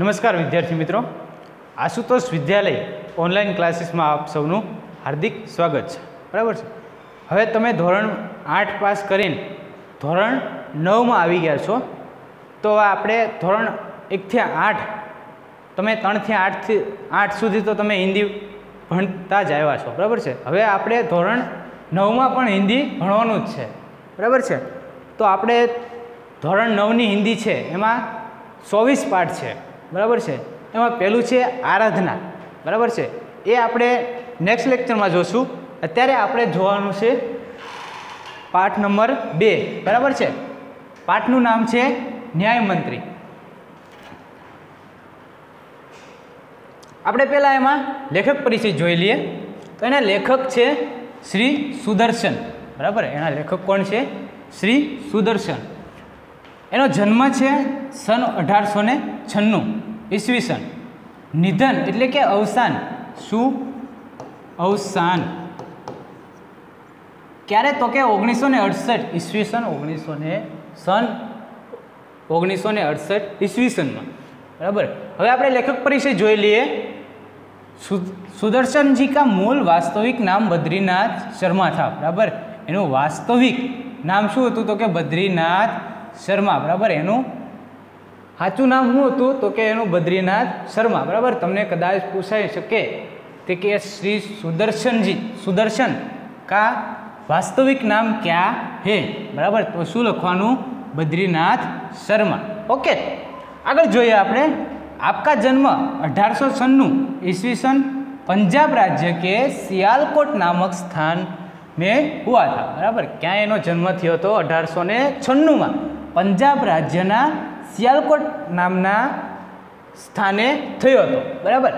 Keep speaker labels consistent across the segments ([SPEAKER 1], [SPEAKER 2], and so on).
[SPEAKER 1] નમસ્કાર વિદ્યાર્થી મિત્રો, આશુતોષ વિદ્યાલય ઓનલાઈન ક્લાસીસમાં આપ સૌનું હાર્દિક સ્વાગત છે. બરાબર છે. હવે તમે ધોરણ 8 પાસ કરીને ધોરણ 9માં આવી ગયા છો. તો આપણે ધોરણ 1 થી 8 તમે 3 થી 8 સુધી તો તમે હિન્દી ભણતા જ આવ્યા છો. બરાબર છે. હવે આપણે ધોરણ 9માં પણ હિન્દી ભણવાનું જ છે. બરાબર છે. તો આપણે ધોરણ 9ની હિન્દી છે એમાં 24 પાઠ છે. બરાબર છે. એમાં પહેલું છે આરાધના. બરાબર છે. એ આપણે નેક્સ્ટ લેક્ચરમાં જોશું. અત્યારે આપણે જોવાનું છે પાઠ નંબર 2. બરાબર છે. પાઠનું નામ છે ન્યાયમંત્રી. આપણે પહેલાં એમાં લેખક પરિચય જોઈ લઈએ. તો એના લેખક છે શ્રી સુદર્શન. બરાબર. એના લેખક કોણ છે? શ્રી સુદર્શન. એનો જન્મ છે સન 1896 ઈસવીસન. નિધન એટલે કે અવસાન. શું? અવસાન ક્યારે? તો કે 1968 ઈસવીસન 1968 ઈસવીસનમાં. बराबर. હવે આપણે લેખક પરિચય જોઈ લઈએ. सुदर्शन जी का मूल वास्तविक नाम बद्रीनाथ शर्मा था. बराबर. એનું વાસ્તવિક નામ શું હતું? તો કે બદ્રીનાથ શર્મા. બરાબર. એનું સાચું નામ શું હતું? તો કે એનું બદ્રીનાથ શર્મા. બરાબર. તમને કદાચ પૂછાઈ શકે તે કે શ્રી सुदर्शन का वास्तविक नाम क्या है? बराबर. तो શું લખવાનું? बद्रीनाथ शर्मा. ओके. આગળ જોઈએ આપણે. आपका जन्म 1896 ईस्वीसन पंजाब राज्य के सियालकोट नामक स्थान में हुआ था. बराबर. क्या एनो जन्म थयो तो 1896 में पंजाब राज्यना सियालकोट नामना स्थाने थयो तो. बराबर.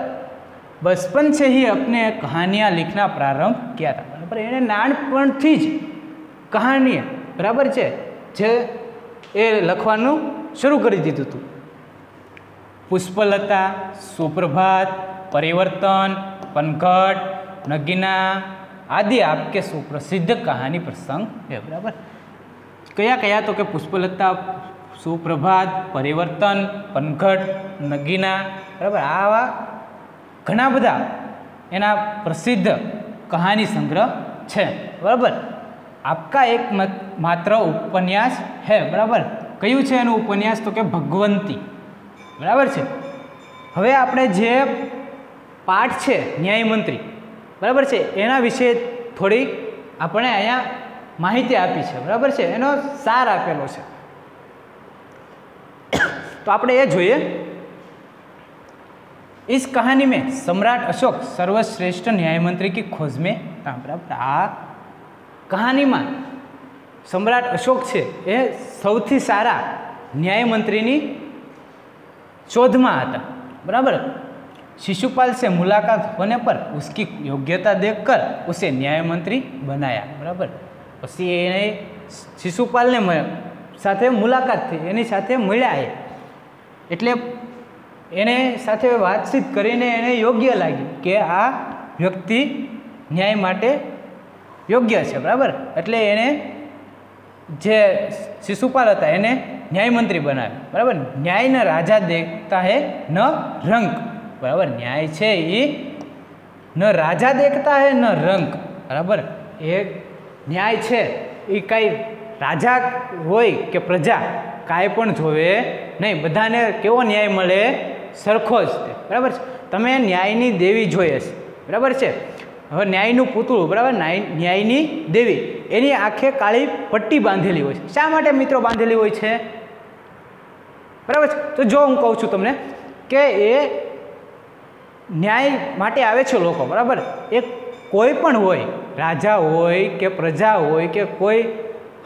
[SPEAKER 1] बचपन से ही अपने कहानियाँ लिखना प्रारंभ किया था. बराबर. एने नानपणथी ज कहानी बराबर है जे ए लखवानुं शुरू करी दीधुं हतुं. पुष्पलता, सुप्रभात, परिवर्तन, पनघट, नगीना आदि आपके सुप्रसिद्ध कहानी प्रसंग है. बराबर. कया कया? तो के पुष्पलता, सुप्रभात, परिवर्तन, पनघट, नगीना. बराबर. आवा घना बधा एना प्रसिद्ध कहानी संग्रह है. बराबर. आपका एक मात्र उपन्यास है. बराबर. कयुं छे एनुं उपन्यास? तो के भगवंती. बराबर है. हवे आपणे जे पाठ है न्यायमंत्री, बराबर है, एना विषे थोड़ी आपणे अहींया माहिती आपी है. बराबर है. एनो सार आपेलो है. तो आपणे ए जोईए. इस कहानी में सम्राट अशोक सर्वश्रेष्ठ न्यायमंत्री की खोज में था. बराबर. आ कहानी में सम्राट अशोक है ए सौथी सारा न्यायमंत्री शोध में था. बराबर. शिशुपाल से मुलाकात होने पर उसकी योग्यता देखकर उसे न्यायमंत्री बनाया. बराबर. पछी एने शिशुपाल ने साथे मुलाकात थी, एनी साथे मळ्या एटले एने साथे बातचीत करीने एने योग्य लागी कि आ व्यक्ति न्याय माटे योग्य है. बराबर. एटले एने जे शिशुपाल था एने न्यायमंत्री बनाव्या. बराबर. न्याय न राजा देखता है न रंक. बराबर. न्याय है ये न राजा देखता है न रंक. बराबर. एक न्याय है ये कई राजा होय के प्रजा कांई पण जोवे नहीं. बधाने केवो न्याय मळे? सरखो ज. बराबर. तमे न्यायनी देवी जोई हशे. बराबर है. હવે ન્યાયનું પૂતળું. બરાબર. ન્યાયની દેવી એની આંખે કાળી પટ્ટી બાંધેલી હોય છે. શા માટે મિત્રો બાંધેલી હોય છે? બરાબર છે. તો જો હું કહું છું તમને કે એ ન્યાય માટે આવે છે લોકો. બરાબર. એ કોઈ પણ હોય, રાજા હોય કે પ્રજા હોય કે કોઈ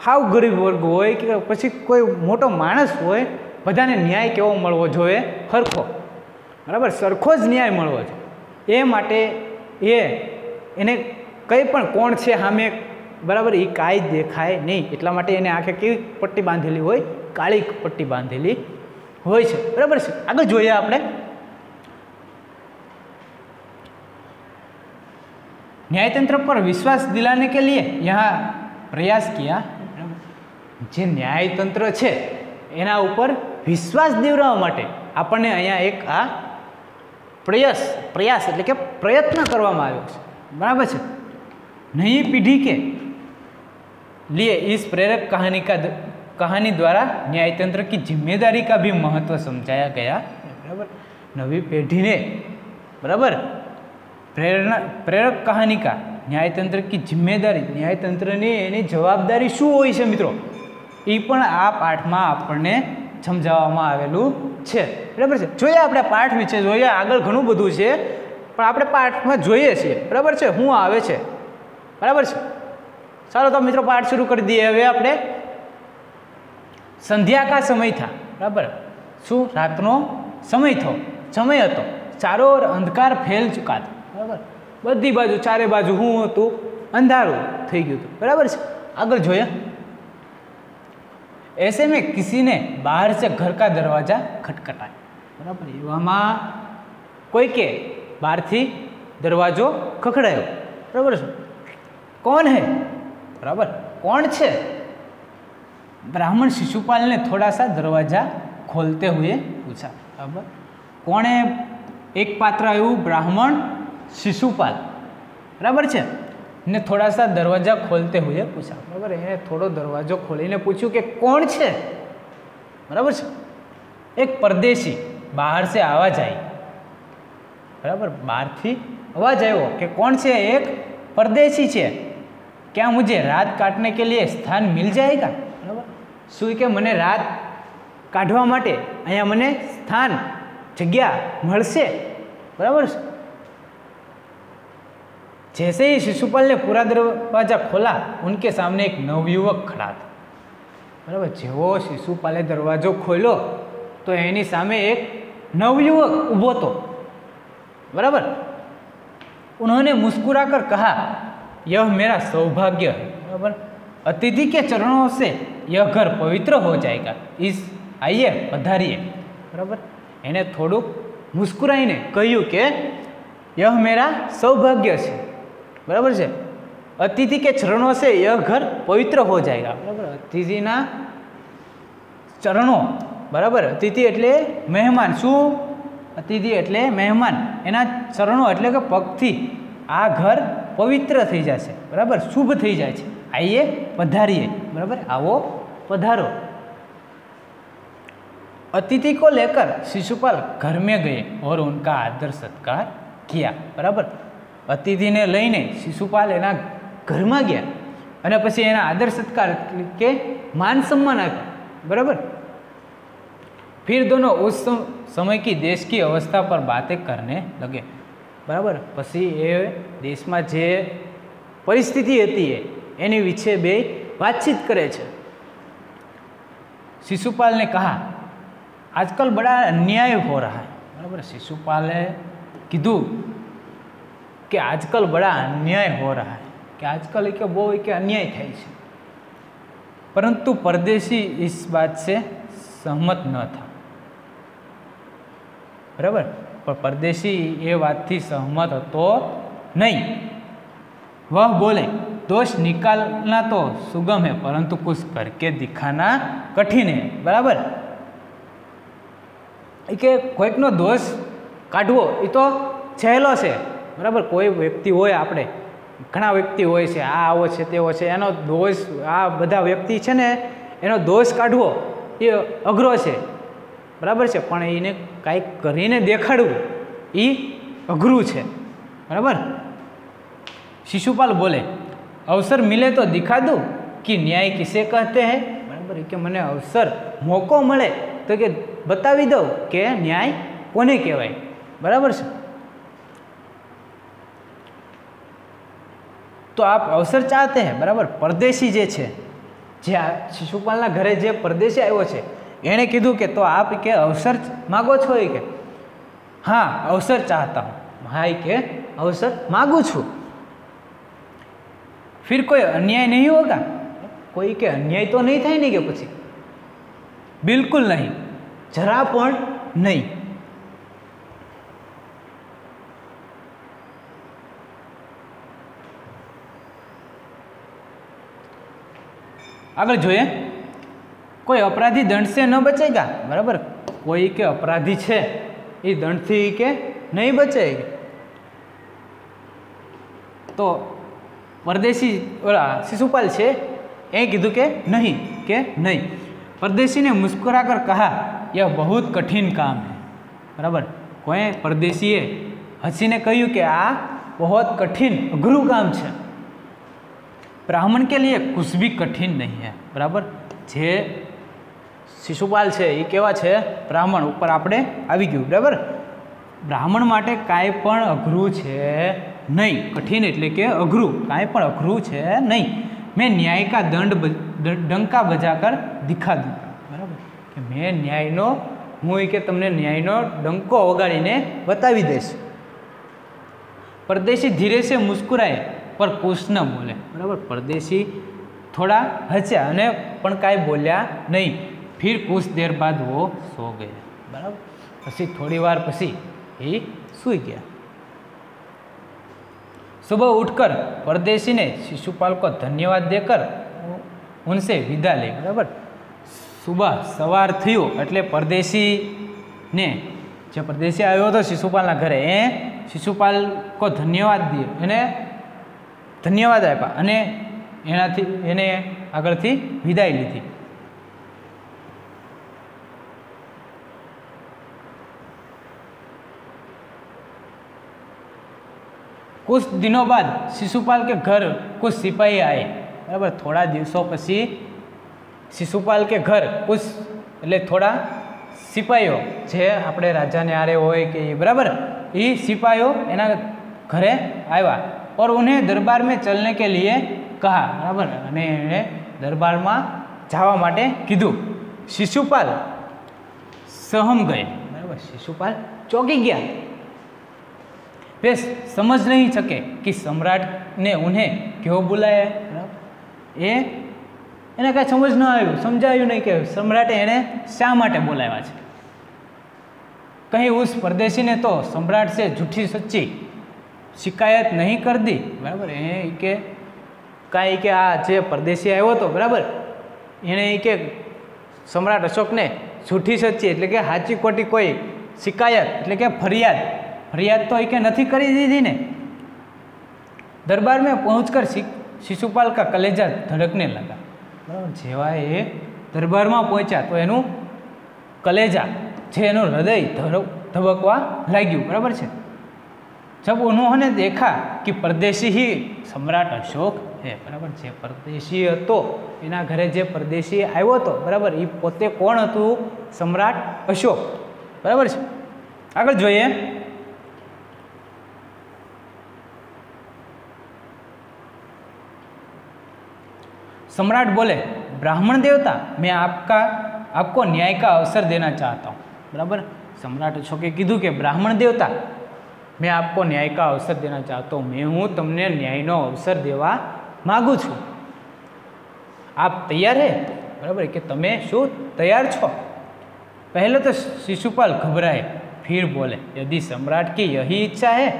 [SPEAKER 1] હાવ ગરીબ વર્ગ હોય કે પછી કોઈ મોટો માણસ હોય, બધાને ન્યાય કેવો મળવો જોઈએ? સરખો. બરાબર. સરખો જ ન્યાય મળવો જોઈએ. એ માટે એને કંઈ પણ કોણ છે સામે, બરાબર, એ કાંઈ દેખાય નહીં. એટલા માટે એને આંખે કેવી પટ્ટી બાંધેલી હોય? કાળી પટ્ટી બાંધેલી હોય છે. બરાબર છે. આગળ જોઈએ આપણે. न्यायतंत्र पर विश्वास दिलाने के लिए यहाँ प्रयास किया. જે ન્યાયતંત્ર છે એના ઉપર વિશ્વાસ દિવડાવવા માટે આપણને અહીંયા એક આ પ્રયાસ એટલે કે પ્રયત્ન કરવામાં આવ્યો છે, બરાબર છે। नई पीढ़ी के लिए इस प्रेरक कहानी द्वारा न्यायतंत्र की जिम्मेदारी का भी महत्व समझाया गया, बराबर। नवी पीढ़ी ने, बराबर, प्रेरक कहानी का न्यायतंत्र की जिम्मेदारी, न्यायतंत्र ने एनी जवाबदारी शुं होय छे मित्रों, એ પણ આ પાઠમાં આપણને સમજાવવામાં આવેલું છે, બરાબર છે। જોઈએ આપણે પાઠ વિશે જોઈએ, આગળ ઘણું બધું છે પણ આપણે પાઠમાં જોઈએ છીએ, બરાબર છે, શું આવે છે, બરાબર છે। ચાલો તો મિત્રો પાઠ શરૂ કરી દઈએ। હવે આપણે સંધ્યા કા સમય था, બરાબર, શું રાતનો સમય હતો, ચારો ઓર અંધકાર ફેલ ચુકા था, બરાબર, બધી બાજુ ચારે બાજુ શું હતું, અંધારું થઈ ગયું હતું, બરાબર છે। આગળ જોઈએ, ऐसे में किसी ने बाहर से घर का दरवाजा खटखटाया, बराबर, एवां कोई के बाहर थी दरवाजो खखड़ायो, बराबर, कौन है, बराबर, कौन छे। ब्राह्मण शिशुपाल ने थोड़ा सा दरवाजा खोलते हुए पूछा, बराबर, कोणे एक पात्र आयु, ब्राह्मण शिशुपाल, बराबर छे, ने थोड़ा सा दरवाजा खोलते हुए पूछा, बराबर, એને થોડો દરવાજો ખોલીને પૂછ્યું કે કોણ છે, બરાબર છે। એક પરદેશી બહાર से आवाज आई, बराबर, બહારથી અવાજ આવ્યો કે કોણ છે, એક પરદેશી છે, क्या मुझे रात काटने के लिए स्थान मिल जाएगा, बराबर, શું કે મને રાત કાઢવા માટે અહીંયા મને સ્થાન જગ્યા મળશે, બરાબર। जैसे ही शिशुपाल ने पूरा दरवाजा खोला, उनके सामने एक नवयुवक खड़ा था, बराबर, जेवो शिशुपाले दरवाजो खोलो तो एनी सामे एक नवयुवक ऊभो तो, बराबर। उन्होंने मुस्कुराकर कहा, यह मेरा सौभाग्य है, बराबर, अतिथि के चरणों से यह घर पवित्र हो जाएगा, इस आइए पधारिए, बराबर। एने थोड़ू मुस्कुराईने कह्यु के यह मेरा सौभाग्य है, बराबर है, अतिथि के चरणों से यह घर पवित्र हो जाएगा, बराबर। अतिथिना चरणों, बराबर, अतिथि एटले मेहमान, शू अतिथि एटले मेहमान, एना चरणों एटले के पगथी आ घर पवित्र थई जाशे, बराबर, शुभ थई जाय छे। आइए पधारिए, बराबर, आवो पधारो। अतिथि को लेकर शिशुपाल घर में गए और उनका आदर सत्कार किया, बराबर। अतिथि ने लईने शिशुपाल एना घर में गया अने पछी एना आदर सत्कार के मान सम्मान आप्या, बराबर। फिर दोनों उस समय की देश की अवस्था पर बातें करने लगे, बराबर। पछी ए देश में जे परिस्थिति हती एनी विषे बे बातचीत करे छे। शिशुपाल ने कहा, आजकल बड़ा अन्याय हो रहा है, बराबर। शिशुपाले कीधु कि आजकल बड़ा अन्याय हो रहा है, कि आजकल के वो के अन्याय थाय छे। परंतु परदेशी इस बात से सहमत न था, बराबर, पर परदेशी ये बात थी सहमत तो नहीं। वह बोले, दोष निकालना तो सुगम है परंतु कुछ करके दिखाना कठिन है, बराबर। के कोईकनो दोष काढवो ए तो सहेलो छे, बराबर। कोई व्यक्ति होय, आपणे घणा व्यक्ति होय छे, आ आवो छे तेवो छे, एनो दोष आ बधा व्यक्ति छे ने एनो दोष काढवो ए अघरो छे, बराबर छे। पण एने कांईक करीने देखाडवुं ए अघरू छे, बराबर। शिशुपाल बोले, अवसर मिले तो दिखा दूं कि न्याय किसे कहते हैं, बराबर। के मने अवसर मौको मळे तो के बतावी दो के न्याय कोने कहेवाय, बराबर छे। तो आप अवसर चाहते हैं, बराबर। परदेशी जे छे, जे शिशुपालना घरे जे परदेशी आव्यो छे एणे कीधुं के तो आप के अवसर मांगो छो, के हाँ अवसर चाहता हूँ, भाई के अवसर मांगू छू। फिर कोई अन्याय नहीं होगा, कोई के अन्याय तो नहीं थाय ने के पछी, बिल्कुल नहीं, जरा पण नहीं। आगे જોઈએ, कोई अपराधी दंड से न बचेगा, बराबर। कोई के अपराधी है ये दंड थी के नहीं बचे। तो परदेशी ओला शिशुपाल है ए कीधु के नहीं। परदेशी ने मुस्कुरा कर कहा यह बहुत कठिन काम है। बराबर कोई परदेशी हसी ने कहू कि आ बहुत कठिन अघरू काम है। ब्राह्मण के लिए कुछ भी कठिन नहीं है। बराबर जे शिशुपाल है ये केवा है ब्राह्मण ऊपर आपणे आवी गयुं। बराबर ब्राह्मण माटे कांई पण अघरू है नहीं। कठिन एटले के अघरू कांई पण अघरू है नहीं। मैं न्याय का डंका बजाकर दिखा दूंगा। बराबर कि मैं न्यायनो हूँ के तमने न्यायनो डंको वगाड़ीने बतावी दईश। परदेशी धीरे से मुस्कुराए पर कुछ न बोले। बराबर परदेशी थोड़ा हस्या अने पण कांई बोल्या नहीं। फिर कुछ देर बाद वो सो गए। बराबर पछी थोड़ी वार पछी ये सूई गया। सुबह उठकर परदेशी ने शिशुपाल को धन्यवाद देकर उनसे विदा ली। बराबर सुबह सवार थयो एटले परदेशी ने जो परदेशी आयो तो शिशुपाल घरे ए शिशुपाल को धन्यवाद दिए एने धन्यवाद आप्या अने एनाथी एने आगळथी विदाय लीधी। कुछ दिनों बाद शिशुपाल के घर कुछ सिपाही आए। बराबर थोड़ा दिवसों पछी शिशुपाल के घर कुछ एटले थोड़ा सिपाहीओ जे आपणे राजा ने आरे होय के बराबर ये सिपाहीओ एना घरे आया और उन्हें दरबार में चलने के लिए कहा। बराबर अने दरबार में जावा माटे कीधुं। शिशुपाल सहम गए। बराबर शिशुपाल चौंकी गया। वे समझ नहीं सके कि सम्राट ने उन्हें क्यों बुलाया। ये एने कहीं समझ न आयु समझायु नहीं कि सम्राटे एने शा माटे बोलाव्या छे। कहीं उस परदेशी ने तो सम्राट से झूठी सच्ची शिकायत नहीं कर दी। बराबर ए के कहीं के आ जे परदेशी आयो तो बराबर एने के सम्राट अशोक ने झूठी सच्ची एटले के हाची खोटी कोई शिकायत एटले के फरियाद तो एक नहीं करी दीधी ने। दरबार में पहुंचकर शिशुपाल का कलेजा धड़कने लगा। बराबर जेवा ये दरबार में पहुंचा तो एनु कलेजा जे एनु हृदय धबकवा लाग्યું। बराबर है जब उन्होंने देखा कि परदेशी ही सम्राट अशोक है। बराबर जे परदेशी हतो एना घरे जे परदेशी आव्यो तो बराबर ये पोते कोण हतुं सम्राट अशोक। बराबर है आगळ जोईए। सम्राट बोले ब्राह्मण देवता मैं आपको न्याय का अवसर देना चाहता हूँ। बराबर सम्राट अशोके कीधुं कि ब्राह्मण देवता मैं आपको न्याय का अवसर देना चाहता हूँ। मैं हूँ तमने न्यायनो अवसर देवा मागू छूँ। आप तैयार है। बराबर कि तमे शू तैयार छो। पहले तो शिशुपाल घबराए फिर बोले यदि सम्राट की यही इच्छा है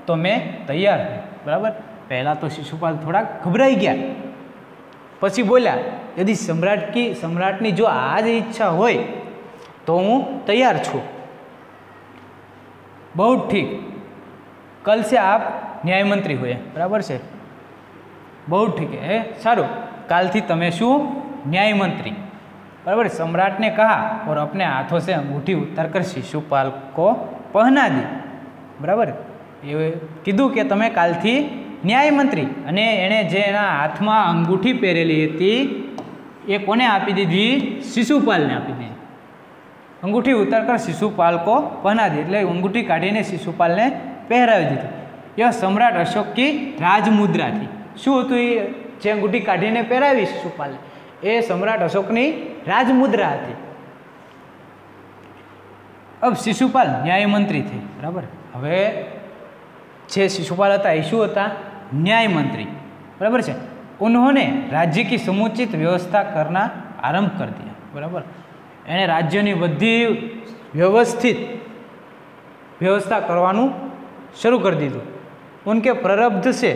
[SPEAKER 1] तो मैं तैयार हूँ। बराबर पहला तो शिशुपाल थोड़ा घबराई गया पछी बोल्या यदि सम्राटनी जो आज इच्छा होय तो हूँ तैयार छूँ। बहुत ठीक कल से आप न्याय मंत्री हुए। बराबर से बहुत ठीक है सारू काल थी तमे शू न्याय मंत्री। बराबर सम्राट ने कहा और अपने हाथों से अंगूठी उतारकर शिशुपाल को पहना दी। बराबर ये कीधुं कि तमे काल थी न्याय मंत्री अने एणे जे एना हाथ में अंगूठी पहेरेली हती ए कोने आपी दीधी शिशुपाल ने आपी दीधी। अंगूठी उतारकर शिशुपाल को पहना दी एटले अंगूठी काढीने शिशुपाल ने पहरावी दीधी। यह सम्राट अशोक की राजमुद्रा थी। शुं हतुं जे अंगूठी काढीने पहेरावी शिशुपाल ए सम्राट अशोकनी राजमुद्रा थी। अब शिशुपाल न्याय मंत्री थे। बराबर हवे जे शिशुपाल था ए शुं हता न्याय मंत्री। बराबर है उन्होंने राज्य की समुचित व्यवस्था करना आरंभ कर दिया। बराबर एने राज्य बधी व्यवस्थित व्यवस्था करवानुं शुरू कर दीधुं। उनके प्रारब्ध से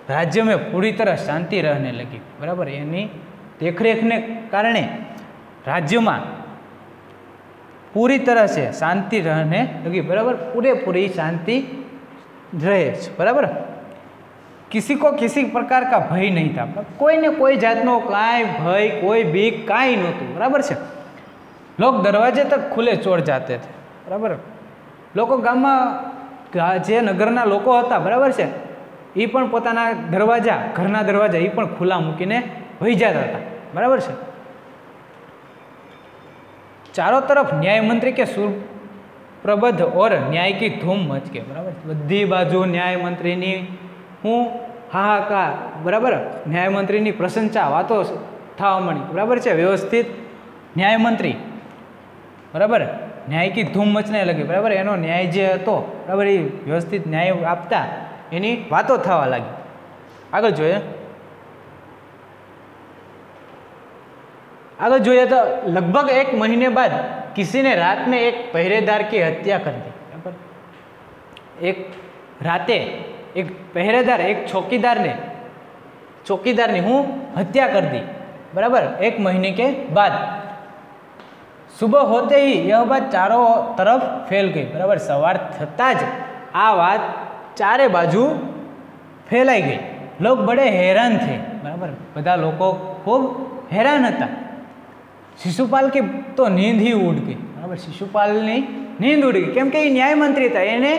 [SPEAKER 1] राज्य में पूरी तरह शांति रहने लगी। बराबर एनी देखरेख ने कारणे राज्य में पूरी तरह से शांति रहने लगी। बराबर, पूरेपूरी शांति रहे, बराबर। किसी को किसी प्रकार का भय नहीं था, कोई ने कोई जातनो काई भय, कोई बीक काई नहोतुं, बराबर छे। लोग दरवाजे तक खुले चोर जाते थे, बराबर। लोको गाममां जे नगરના લોકો હતા, બરાબર છે, એ પણ પોતાના દરવાજા, ઘરના દરવાજા એ પણ ખુલ્લા મૂકીને વહી જતા હતા, બરાબર છે। चारों तरफ न्याय मंत्री के सुर प्रबद्ध और न्याय की धूम मच गई, बराबर। बधी बाजू न्याय मंत्री नी हूँ हाहाकार, बराबर। न्याय मंत्री नी प्रशंसा वातो थवा मळी, बराबर है। व्यवस्थित न्याय मंत्री, बराबर, न्याय की धूम मचने लगी, बराबर। एनो न्याय जे हतो, बराबर, ए व्यवस्थित न्याय आपता एनी वातो थवा लागी। आगळ जोईए, आगे જોઈએ तो लगभग 1 महीने बाद किसी ने रात में एक पहरेदार की हत्या कर दी, बराबर। एक राते एक पहरेदार, एक चौकीदार ने हूँ हत्या कर दी, बराबर। 1 महीने के बाद सुबह होते ही यह बात चारों तरफ फैल गई, बराबर। सवार थता ज आ बात चारे बाजू फैलाई गई। लोग बड़े हैरान थे, बराबर। बधा लोग खूब हैरान था। शिशुपाल की तो नींद ही उड़ गई, बराबर। शिशुपाल की नींद उड़ गई, केम के न्याय मंत्री था, एने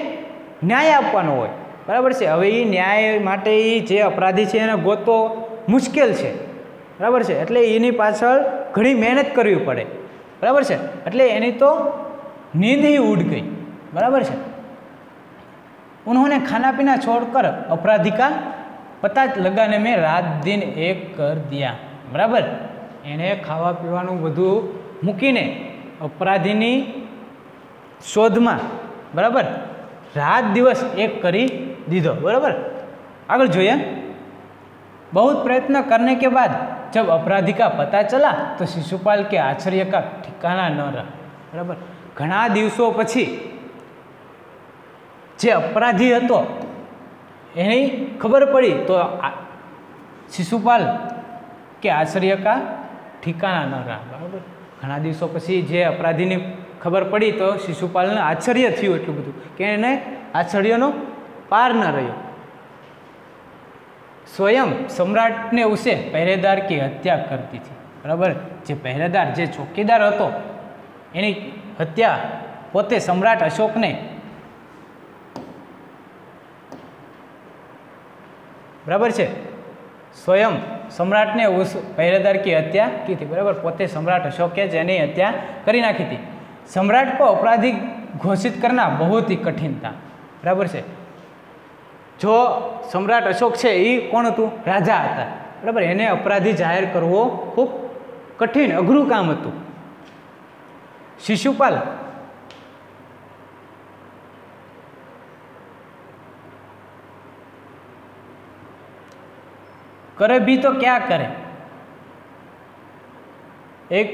[SPEAKER 1] न्याय आपवानो होय, बराबर से। हवे ई न्याय माटे जे अपराधी छे एने गोतो मुश्केल छे, बराबर से। एटले एनी पाछळ घणी मेहनत करवी पड़े, बराबर से। एटले एनी तो नींद ही उड़ गई, बराबर से। उन्होंने खाना पीना छोड़कर अपराधी का पता लगाने में रात दिन एक कर दिया, बराबर। एने खावा पीवानुं बधुं मूकीने अपराधीनी शोधमां, बराबर, रात दिवस एक करी दीधो, बराबर। आगळ जोईए। बहुत प्रयत्न करने के बाद जब अपराधी का पता चला तो शिशुपाल के आश्चर्य का ठिकाना न रहा, बराबर। घणा दिवसों पछी जे अपराधी हतो एनी खबर पड़ी तो शिशुपाल के आश्चर्य का ठिकाना न रहा, बराबर। घणा दिवसों पछी जे अपराधी ने खबर पड़ी तो शिशुपाल ने आश्चर्य थयुं एटલું બધું કે એને आश्चर्यનો पार न रह्यो। स्वयं सम्राट ने उसे पहरेदार की हत्या कर दी थी, बराबर। जे पहरेदार, जे चौकीदार हतो एनी हत्या पोते सम्राट अशोक ने, बराबर है, स्वयं सम्राट ने उस पहरेदार की हत्या की थी, बराबर। पोते सम्राट अशोके जेनी हत्या करी नाखी थी। सम्राट को अपराधी घोषित करना बहुत ही कठिन था, बराबर से। जो सम्राट अशोक है ये कोण हतुं? राजा हता, बराबर। एने अपराधी जाहिर करवो खूब कठिन अघरू काम हतुं। शिशुपाल करे भी तो क्या करे। एक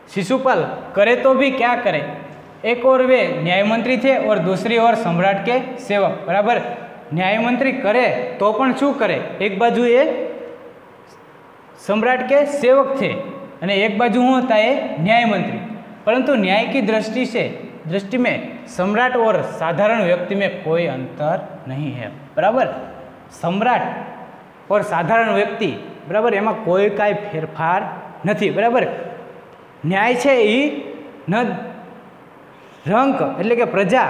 [SPEAKER 1] शिशुपाल करे तो भी क्या करे। एक और वे न्याय मंत्री थे और दूसरी ओर सम्राट के सेवक, बराबर। न्याय मंत्री करे तो पण शू करे, एक बाजू ये सम्राट के सेवक थे और एक बाजू हूँ होता है न्याय मंत्री। परंतु न्याय की दृष्टि में सम्राट और साधारण व्यक्ति में कोई अंतर नहीं है, बराबर। सम्राट और साधारण व्यक्ति, बराबर, एमां कोई काई फेरफार नहीं, बराबर। न्याय है ये न रंक एटले के प्रजा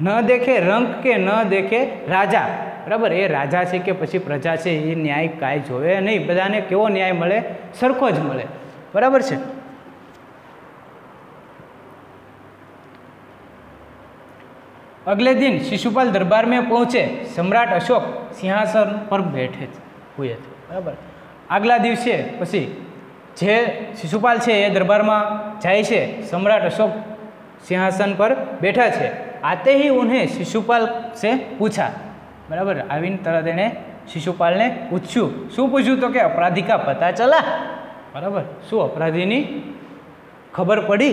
[SPEAKER 1] न देखे रंक के न देखे राजा, बराबर। ए राजा है कि पछी प्रजा है ये न्याय काई जोवे नहीं, बधाने केवो न्याय मळे, सरखो ज मळे, बराबर है। अगले दिन शिशुपाल दरबार में पहुंचे। सम्राट अशोक सिंहासन पर बैठे हुए थे, बराबर। आगला दिवसे पछी जे शिशुपाल है ये दरबार में जाए छे। सम्राट अशोक सिंहासन पर बैठा है। आते ही उन्हें शिशुपाल से पूछा, बराबर। आवीने तरत एने शिशुपाल ने पूछ्યું, शू पूछ्યું? तो कि अपराधी का पता चला, बराबर શું अपराधी खबर पड़ी?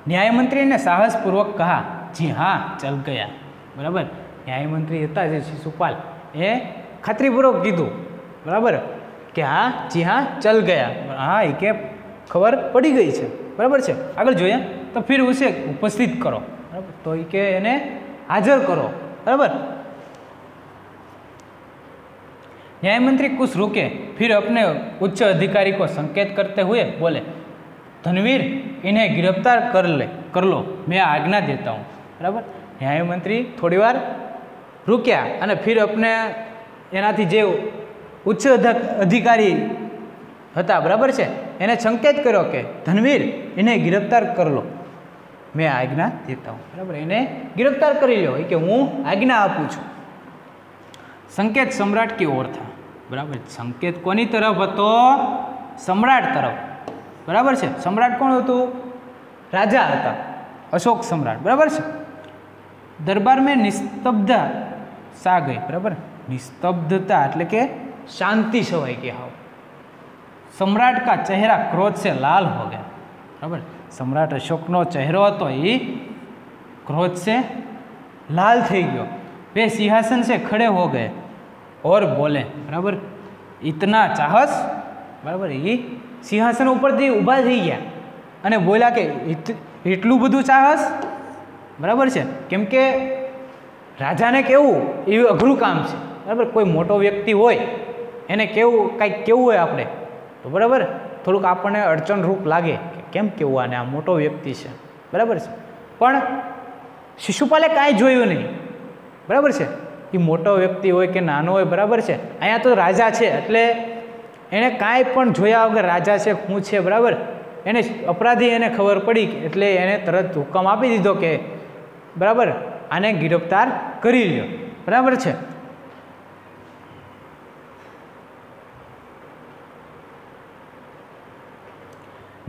[SPEAKER 1] न्यायमंत्री ने साहसपूर्वक कहा, जी हाँ चल गया। बराबर न्यायमंत्री था जे शिशुपाल ए खातरीपूर्वक कीधु बराबर कि हाँ जी हाँ चल गया, हाँ ये के खबर पड़ी गई है। बराबर है आगे जो तो फिर उसे उपस्थित करो। बराबर तो ये के एने हाजर करो। बराबर न्यायमंत्री कुछ रुके, फिर अपने उच्च अधिकारी को संकेत करते हुए बोले, धनवीर इन्हें गिरफ्तार कर लो, मैं आज्ञा देता हूँ। बराबर न्यायमंत्री थोड़ी वार रुक्या और फिर अपने एनाथी जे उच्च अधिकारी था बराबर है एने संकेत करो कि धनवीर इन्हें गिरफ्तार कर लो, मैं आज्ञा देता हूँ। बराबर इन्हें गिरफ्तार कर लो कि हूँ आज्ञा आपू छूँ। संकेत सम्राट की ओर था। बराबर संकेत कोनी तरफ हतो? सम्राट तरफ। बराबर है सम्राट कोण हतुं? राजा था, अशोक सम्राट। बराबर है दरबार में निस्तब्धता सा गई। बराबर निस्तब्धता एटले के शांति छवाई गई। हाव सम्राट का चेहरा क्रोध से लाल हो गया। बराबर सम्राट अशोकनो चेहरो हतो ए क्रोध से लाल थई गयो। वे सिंहासन से खड़े हो गए और बोले, बराबर इतना चाहस? बराबर ये सिंहासन ऊपर थी ऊभा थई गया अने बोल्या के एटलू बधु चाहस? बराबर है केम के राजा ने केवू ए अघरू काम है। बराबर कोई मोटो व्यक्ति होय एने केवू कई केवू होय आपणे तो बराबर थोड़ुंक आपणे अड़चण रूप लागे कि केम केवू आने आ मोटो व्यक्ति है। बराबर है पण शिशुपाले कांई जोयुं नहीं। बराबर है ये मोटो व्यक्ति होय के नानो होय। बराबर है अहींया तो राजा है एटले एने कांई पण जोया वगर राजा है शुं छे। बराबर एने अपराधी एने खबर पड़ी एटले एने तरत हुकम आपी दीधो के बराबर आने गिरफ्तार करी ल्यो। बराबर है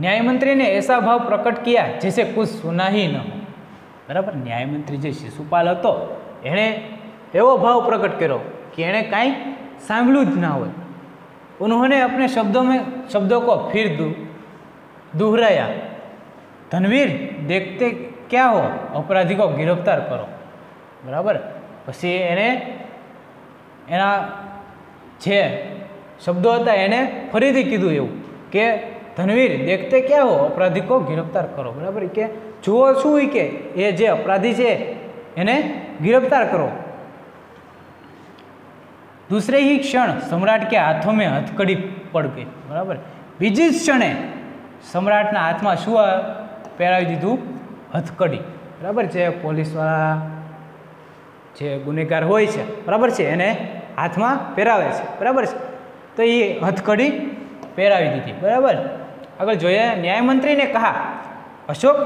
[SPEAKER 1] न्यायमंत्री ने ऐसा भाव प्रकट किया जैसे कुछ सुना ही न हो। बराबर न्यायमंत्री जे शिशुपाल हतो एणे एवो भाव प्रकट करो कि एणे कांई सांभळ्युं ज ना होय। उन्होंने अपने शब्दों को फिर दोहराया, धनवीर देखते क्या हो, अपराधी को गिरफ्तार करो। बराबर पछी एने एना जे शब्दों हता एने फरीथी कीधुं एवुं के धनवीर देखते क्या हो, अपराधी को गिरफ्तार करो। बराबर के जुओ शुं के ये जे अपराधी है एने गिरफ्तार करो। दूसरे ही क्षण सम्राट के हाथों में हथकड़ी पड़ गई। बराबर बीजी क्षणे सम्राटना हाथ में शू पहेरावी दीधुं? हथकड़ी। बराबर है पोलीसवाळा जे गुनेगार होय छे बराबर है एने हाथ में पहेरावे छे। बराबर है तो ये हथकड़ी पहेरावी दीधी। बराबर अगर जोए न्यायमंत्री ने कहा, अशोक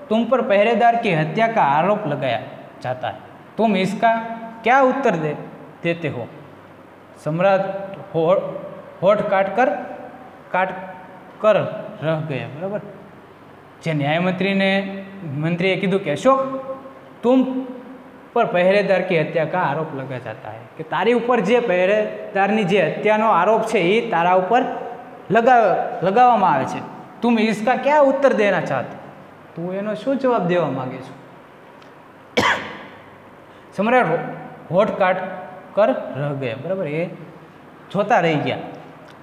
[SPEAKER 1] तुम पर पहरेदार की हत्या का आरोप लगाया जाता है, तुम इसका क्या उत्तर देते हो? सम्राट होठ काट कर रह गया। बराबर जे मंत्रीए कीधुं कि अशोक तुम पर पहरेदार की हत्या का आरोप लगाया जाता है कि तारी ऊपर जे पहरेदारनी जे हत्यानो आरोप है ये तारा ऊपर लगावामां आवे छे, तुम इसका क्या उत्तर देना चाहते? तू एनो शू जवाब देवा मांगे छो? सम्राट होठ काट कर रह गए। बराबर ये जोता रही गया।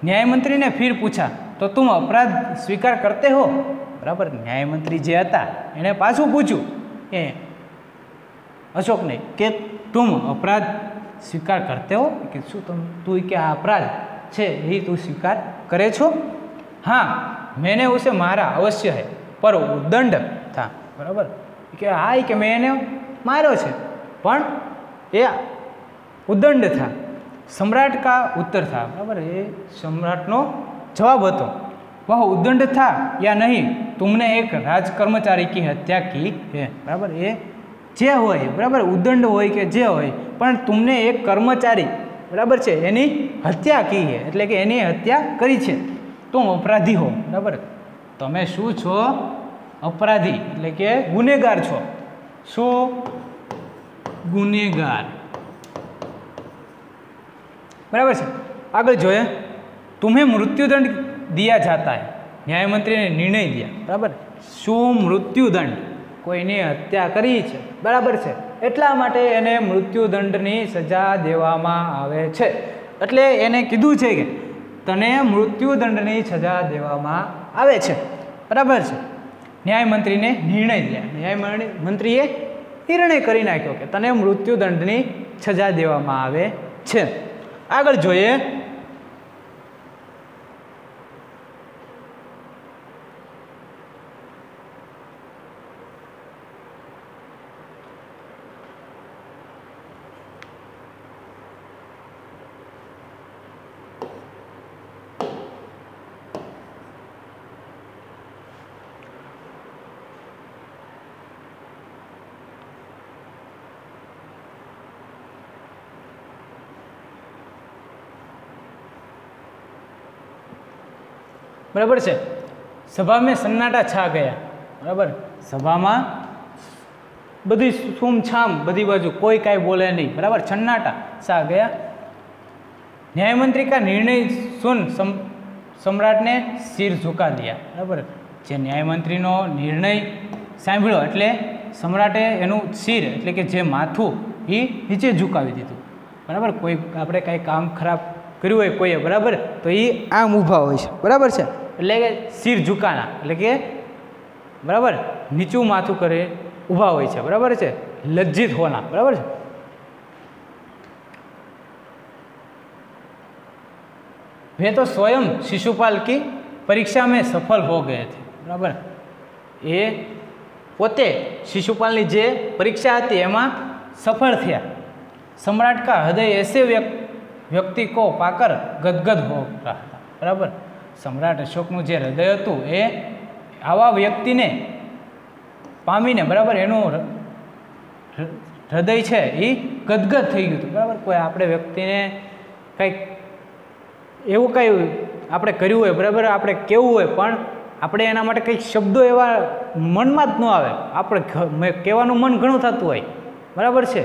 [SPEAKER 1] न्यायमंत्री ने फिर पूछा, तो तुम अपराध स्वीकार करते हो? बराबर न्यायमंत्री जे हता एने पाछुं पूछ्युं ए अशोक ने कि तुम अपराध स्वीकार करते हो कि शू तू के आ अपराध छे ये तू स्वीकार करे छो? हाँ मैंने उसे मारा अवश्य है पर उद्दंड था। बराबर कि हाँ कि मैंने मार्यो छे पण ये उद्दंड था। सम्राट का उत्तर था। बराबर ये सम्राटनो जवाब हतो, वह उद्दंड था या नहीं, तुमने एक राजकर्मचारी की हत्या की है। बराबर ये जे होय बराबर उद्दंड होय के जे होय पण तुमने एक कर्मचारी बराबर है एनी हत्या की है एटले के एनी हत्या करी छे, तुम अपराधी हो। बराबर तमे शू छो? अपराधी एटले के गुनेगार छो। शू? गुनेगार। बराबर है आगे जोए तुम्हें मृत्युदंड दिया जाता है। ન્યાયમંત્રીને નિર્ણય दिया, બરાબર। શું મૃત્યુદંડ, કોઈની હત્યા કરી છે, બરાબર છે, એટલા માટે એને મૃત્યુદંડની સજા દેવામાં આવે છે। એટલે એને કીધું છે કે તને મૃત્યુદંડની સજા દેવામાં આવે છે, બરાબર છે। ન્યાયમંત્રીને નિર્ણય દિયા, ન્યાયમંત્રીએ નિર્ણય કરી નાખ્યો કે તને મૃત્યુદંડની સજા દેવામાં આવે છે। આગળ જોઈએ, बराबर है। सभा में सन्नाटा छा गया, बराबर। सभा में बधी सूमछाम, बधी बाजू कोई काई बोले नहीं, बराबर। सन्नाटा छा गया। न्यायमंत्री का निर्णय सुन सम्राट ने सिर झुका दिया, बराबर। जे न्यायमंत्री नो निर्णय सांभळ्यो एटले सम्राटे एनु सिर एटले के जे माथुं ए नीचे झुकावी दीधुं, बराबर। कोई आपणे काई काम खराब कर्युं होय कोઈએ, बराबर, तो ए आम ऊभा होय छे, बराबर छे। એટલે કે સિર ઝુકાના એટલે કે બરાબર નીચું માથું કરે ઊભા હોય છે, બરાબર છે। લજ્જિત હોના, બરાબર છે। वे तो स्वयं शिशुपाल की परीक्षा में सफल हो गए थे, बराबर। ये पोते शिशुपालनी जे परीक्षा थी एमां सफल थया। सम्राट का हृदय ऐसे व्यक्ति को पाकर गदगद हो रहा था, बराबर। सम्राट अशोकનું જે હૃદય હતું એ આવા વ્યક્તિને પામીને, બરાબર, એનું હૃદય છે એ ગદગદ થઈ ગયું હતું, બરાબર। કોઈ આપણે વ્યક્તિને કંઈક એવું કંઈ આપણે કર્યું હોય, બરાબર, આપણે કેવું હોય, પણ આપણે એના માટે કંઈક શબ્દો એવા મનમાં જ ન આવે, આપણે કહેવાનું મન ઘણું થતું હોય, બરાબર છે।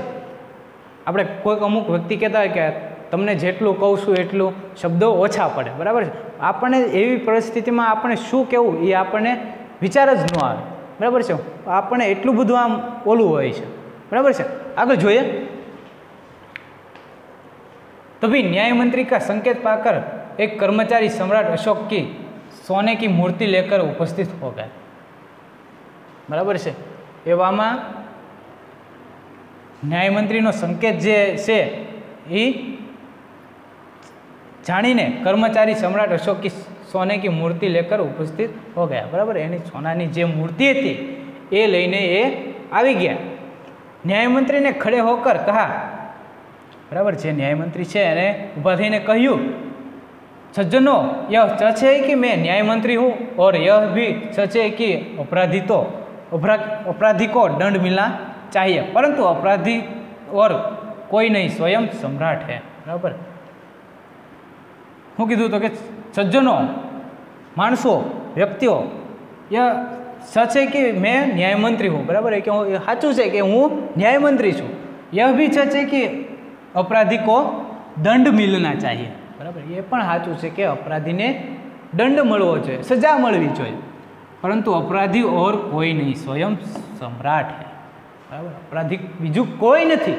[SPEAKER 1] આપણે કોઈક અમુક વ્યક્તિ કહેતા હોય કે તમને જેટલું કહું છું એટલું શબ્દો ઓછા પડે, બરાબર છે। આપણને એવી પરિસ્થિતિમાં આપણે શું કહેવું એ આપણને વિચાર જ ન આવે, બરાબર છે। આપણને એટલું બધું આમ ઓલું હોય છે, બરાબર છે। આગળ જોઈએ, तभी न्याय मंत्री का संकेत पाकर एक कर्मचारी सम्राट अशोक की सोने की मूर्ति लेकर उपस्थित हो गया, बराबर है। एवां न्यायमंत्री नो संकेत जे छे ई जाणीने कर्मचारी सम्राट अशोक की सोने की मूर्ति लेकर उपस्थित हो गया, बराबर। एनी सोनानी जे मूर्ति थी ए लईने ए आवी गया। न्यायमंत्री ने खड़े होकर कहा, बराबर, जे न्यायमंत्री है एने ऊभा थईने कह्युं, सज्जनों, यह सच है कि मैं न्यायमंत्री हूँ और यह भी सच है कि अपराधी को दंड मिलना चाहिए, परंतु अपराधी और कोई नहीं, स्वयं सम्राट है, बराबर। हूँ कीधुं तो कि सज्जनों, माणसों, व्यक्तिओ, यह सच है कि मैं न्यायमंत्री हूँ, बराबर है, कि साचुं छे कि हूँ न्यायमंत्री छूँ। यह भी सच है कि अपराधी को दंड मिलना चाहिए, बराबर। ये पण साचुं छे कि अपराधी ने दंड मळवो जोईए, सजा मळवी जोईए, परंतु अपराधी और कोई नहीं, स्वयं सम्राट है, बराबर। अपराधी बीजू कोई नहीं,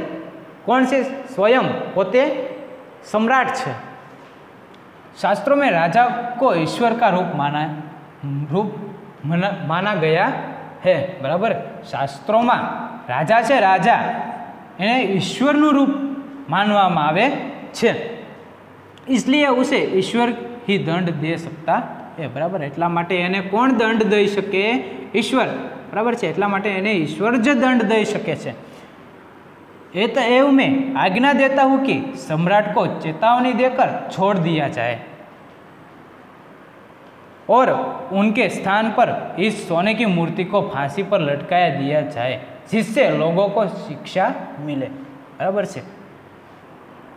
[SPEAKER 1] कोण छे? स्वयं पोते सम्राट छे। शास्त्रों में राजा को ईश्वर का रूप माना गया है, बराबर। शास्त्रों में राजा छे, राजा एने ईश्वरनु रूप मानवामां आवे छे, इसलिए उसे ईश्वर ही दंड दे सकता है, बराबर। एटला माटे एने कोण दंड दई शके? ईश्वर, बराबर छे। एटला माटे एने ईश्वर ज दंड दई शके छे। एवं मैं आज्ञा देता हूँ कि सम्राट को चेतावनी देकर छोड़ दिया जाए और उनके स्थान पर इस सोने की मूर्ति को फांसी पर लटकाया दिया जाए, जिससे लोगों को शिक्षा मिले, बराबर है।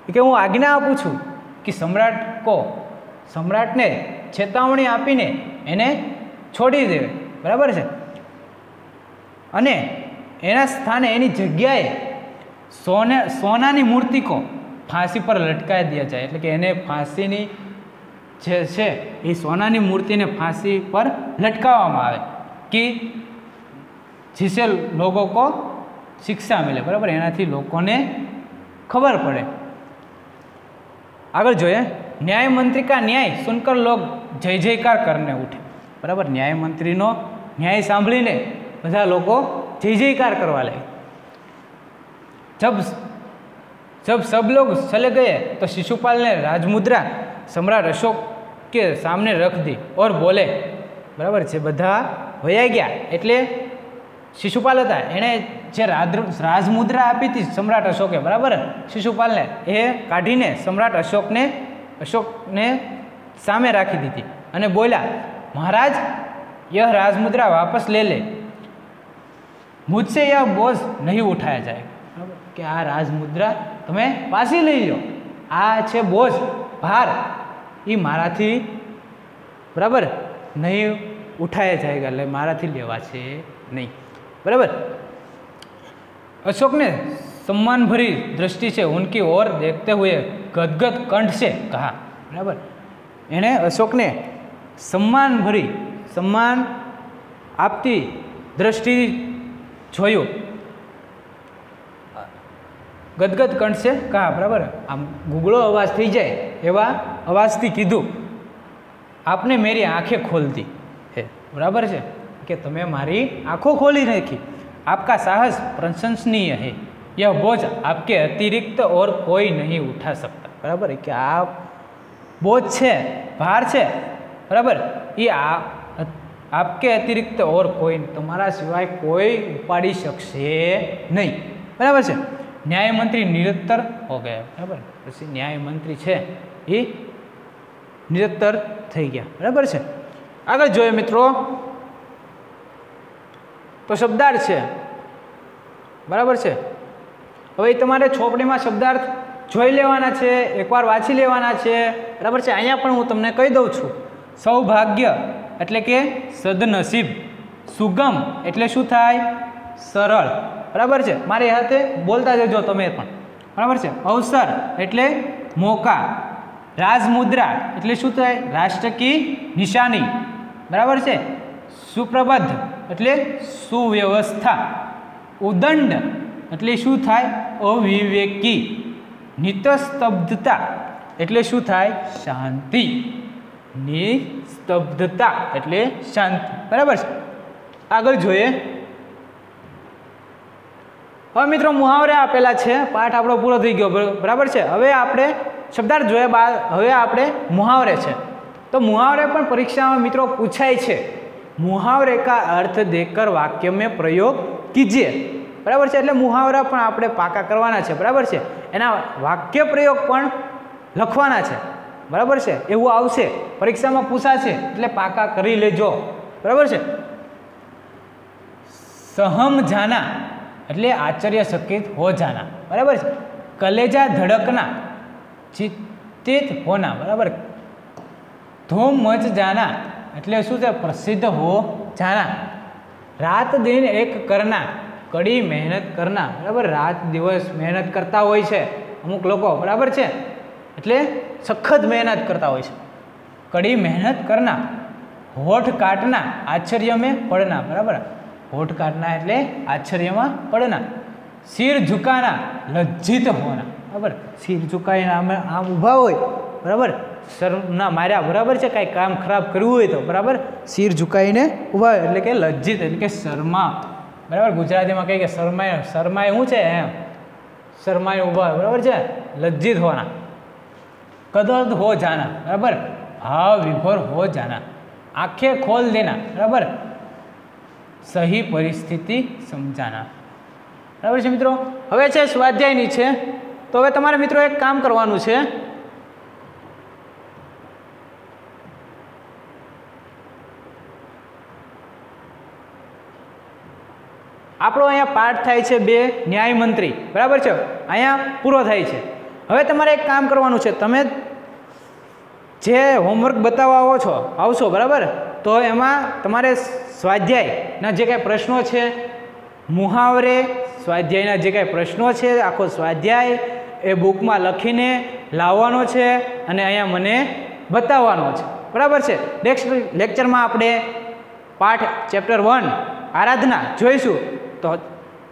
[SPEAKER 1] कि हूँ आज्ञा आपू छूँ कि सम्राट ने चेतावनी आपीने एने छोड़ी दे, बराबर है, अने एना स्थाने एनी जग्याए सोनानी मूर्ति को फांसी पर लटकाई दिया जाए, एटले कि एने फांसीनी જે છે એ સોનાની મૂર્તિને फांसी पर लटकावવામાં આવે कि जिससे लोगों को शिक्षा मिले, बराबर, एनाथी लोकोने खबर पड़े। आगे जो है न्याय मंत्री का न्याय सुनकर लोग जय जयकार करने उठे, बराबर। न्याय मंत्री नो न्याय सांभळीने बधा लोको जय जयकार करवा लगे। जब सब लोग चले गए तो शिशुपाल ने राजमुद्रा सम्राट अशोक के सामने रख दी और बोले, बराबर है, बधा वया गया एटले शिशुपाल था एने जे राजमुद्रा आपी थी सम्राट अशोके, बराबर, शिशुपाल ने ए काढीने सम्राट अशोक ने सामे राखी दी थी अने बोला, महाराज यह राजमुद्रा वापस ले ले, मुझसे यह बोझ नहीं उठाया जाएगा। कि आ राजमुद्रा तमे पासी लई लो, आ छे बोझ भार ई माराथी, बराबर, नहीं उठाया जाएगा, એટલે મારાથી લેવા છે नहीं, बराबर। अशोक ने सम्मान भरी दृष्टि से उनकी ओर देखते हुए गदगद कंठ से कहा, बराबर, एने अशोक ने सम्मान आपती दृष्टि जोयु, गदगद कंठ से कहा, बराबर, आम गूगड़ो अवाज थी जाए एवा अवाज थी कीधु, आपने मेरी आंखें खोल दी है, बराबर है कि तमे मारी आंखों खोली रखी, आपका साहस प्रशंसनीय है, यह बोझ आपके अतिरिक्त और कोई नहीं उठा सकता, बराबर है कि आप बोझ है, भार है, बराबर, ये आपके अतिरिक्त और कोई, तुम्हारा सिवाय कोई उपाड़ी सकशे नहीं, बराबर है। न्याय मंत्री निरत्तर हो गया, बराबर, पछी न्याय मंत्री है ये निरत्तर थई गया, बराबर है। आगे जोईए मित्रों तो शब्दार्थ है, बराबर है। हवे तमारे छोपड़ी में शब्दार्थ जोई लेवाना छे, एकवार वांची लेवाना छे, बराबर है। अहींया पण हूँ तमने कही दऊं छुं, सौभाग्य एटले के सदनसीब, सुगम एटले शुं थाय, सरल, बराबर है। मारी हाथे बोलता जजो तमे पण, बराबर है। अवसर एटले मौका, राजमुद्रा एटले शुं थाय, राष्ट्र की निशानी, बराबर है। सुप्रबद्ध एटले सुव्यवस्था, उदंड एटले शुं थाय, अविवेकी, निस्तब्धता एटले शुं थाय, शांति, निस्तब्धता एटले शांति, बराबर है। आगळ जोईए। हवे मित्रों मुहावरे आपेला छे, पाठ आपणो पूरो थई गयो, बराबर है। हवे आपणे शब्दार्थ जोया बाद हवे आपणे मुहावरे छे, तो मुहावरे पण परीक्षा में मित्रों पूछाय छे। मुहावरे का अर्थ देकर वाक्य में प्रयोग कीजिए, बराबर है। एटले मुहावरा पण आपणे पाका करवाना छे, बराबर है। एना वाक्य प्रयोग पण लखवाना छे, बराबर है। एवुं आवशे परीक्षा में पूछाशे एटले पाका करी लेजो, बराबर है। सहम जाना एटले आश्चर्यचकित हो जाना, बराबर है। कलेजा धड़कना, चिंतित होना, बराबर। धूम मच जाना एटले शुं छे, प्रसिद्ध हो जाना। रात दिन एक करना, कड़ी मेहनत करना, बराबर। रात दिवस मेहनत करता होय छे अमुक लोको, बराबर है, एटले सखत मेहनत करता होय छे, कड़ी मेहनत करना। होठ काटना, आश्चर्य में पड़ना, बराबर। होठ काटना एटले आश्चर्य में पड़ना। सिर झुकाना, लज्जित होना, बराबर। सिर झुकाईने आम ऊभा होय, बराबर, शर्मना मार्या, बराबर है। कई काम खराब कर्युं होय तो, बराबर, सिर झुकाईने ऊभा होय एटले के लज्जित एटले के शर्मा, बराबर। गुजराती में कहे कि शर्माए, शर्माए शुं छे, शर्माए ऊभा, बराबर है, लज्जित होना। कदर्द हो जाना, बराबर, भाव विभोर हो जाना। आंखें खोल देना, बराबर, सही परिस्थिति समझाना, बराबर है मित्रों। हवे छे स्वाध्यायनी छे, तो हवे तमारे मित्रों एक काम करवानुं छे। આપણો અહીંયા પાઠ થાય છે 2 ન્યાય મંત્રી, બરાબર છે, અહીંયા પૂરો થાય છે। હવે તમારે એક કામ કરવાનું છે, તમે જે હોમવર્ક બતાવવા આવશો, બરાબર, તો એમાં તમારે સ્વાધ્યાયના જે કાંઈ પ્રશ્નો છે, મુહાવરે સ્વાધ્યાયના જે કાંઈ પ્રશ્નો છે, આખો સ્વાધ્યાય એ બુકમાં લખીને લાવવાનો છે અને અહીંયા મને બતાવવાનો છે, બરાબર છે। નેક્સ્ટ લેક્ચરમાં આપણે પાઠ ચેપ્ટર 1 આરાધના જોઈશું। તો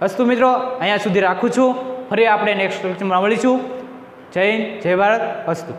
[SPEAKER 1] અસ્તુ મિત્રો, અહીંયા સુધી રાખું છું। ફરી આપણે નેક્સ્ટ લેક્ચરમાં મળીશું। જય હિન્દ, જય ભારત, અસ્તુ।